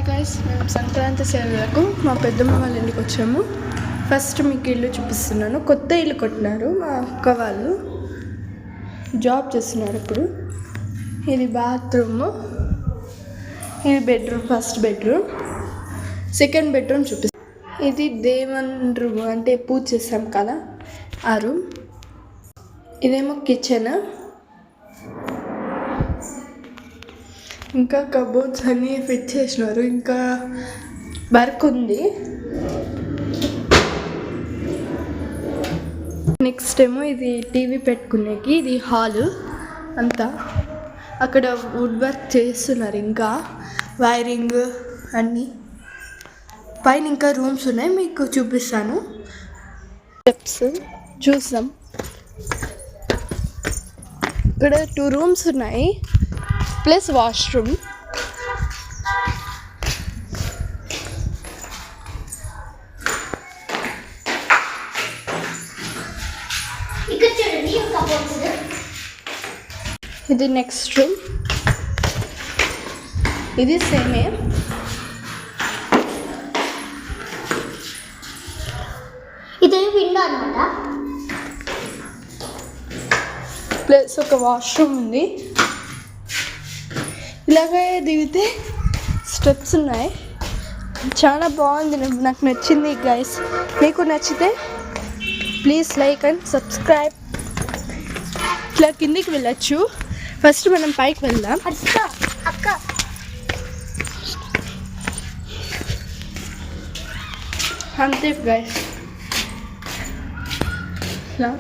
Guys, మేము సంక్రాంతి సేవలకు మా పెద్దమ్మ వాళ్ళ ఇంటికి వచ్చాము. ఫస్ట్ మీకు ఇల్లు చూపిస్తున్నాను. కొత్త ఇల్లు కట్టినారు మా అక్క వాళ్ళు, జాబ్ చేస్తున్నారు ఇప్పుడు. ఇది బాత్రూమ్, ఇది bedroom, first bedroom. Second bedroom చూపిస్తాను. ఇది దేవుని రూమ్, అంటే పూజ చేస్తాం కదా ఆ రూమ్. ఇదేమో కిచెన్. ఇంకా కబోర్డ్స్ అన్నీ ఫిట్ చేసినారు, ఇంకా వర్క్ ఉంది. నెక్స్ట్ ఏమో ఇది టీవీ పెట్టుకునేకి, ఇది హాల్ అంతా. అక్కడ వుడ్ వర్క్ చేస్తున్నారు, ఇంకా వైరింగ్ అన్నీ. పైన ఇంకా రూమ్స్ ఉన్నాయి, మీకు చూపిస్తాను. స్టెప్స్ చూద్దాం. ఇక్కడ 2 రూమ్స్ ఉన్నాయి ప్లస్ వాష్రూమ్. ఇది నెక్స్ట్ రూమ్, ఇది సేమే. ఇది విండో అన్నమాట. ప్లస్ ఒక వాష్రూమ్ ఉంది. ఇలాగే దిగితే స్టెప్స్ ఉన్నాయి. చాలా బాగుంది, నాకు నచ్చింది గైస్. మీకు నచ్చితే ప్లీజ్ లైక్ అండ్ సబ్స్క్రైబ్. ఇట్లా కిందికి వెళ్ళచ్చు. ఫస్ట్ మనం పైకి వెళ్దాం. అక్క అంతే గైస్, ఇట్లా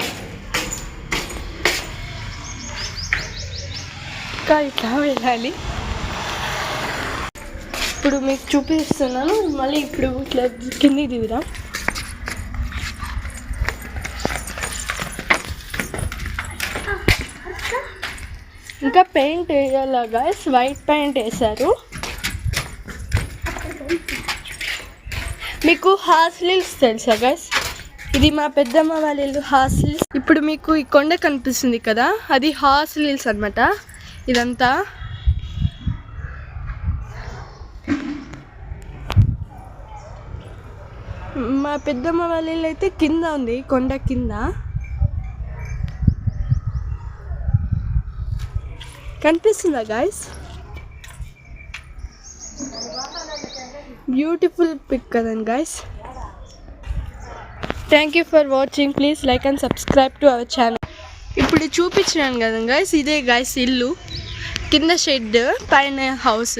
ఇట్లా వెళ్ళాలి. ఇప్పుడు మీకు చూపిస్తున్నాను. మళ్ళీ ఇప్పుడు ఇట్లా కిందికి దిగుదాం. ఇంకా పెయింట్ వేయాలా గైస్, వైట్ పెయింట్ వేశారు. మీకు హార్స్లిల్స్ తెలుసా గైస్? ఇది మా పెద్దమ్మ వాళ్ళ ఇల్లు, హార్స్లిల్స్. ఇప్పుడు మీకు ఈ కొండ కనిపిస్తుంది కదా, అది హార్స్లిల్స్ అన్నమాట. ఇదంతా మా పెద్దమ్మ వాళ్ళ ఇల్లు అయితే కింద ఉంది, కొండ కింద. కనిపిస్తుందా గైస్? బ్యూటిఫుల్ పిక్ కదండి guys. Thank you for watching. Please like and subscribe to our channel. ఇప్పుడు చూపించినాను కదా గైస్, ఇదే గైస్ ఇల్లు. కింద షెడ్, పైన హౌస్.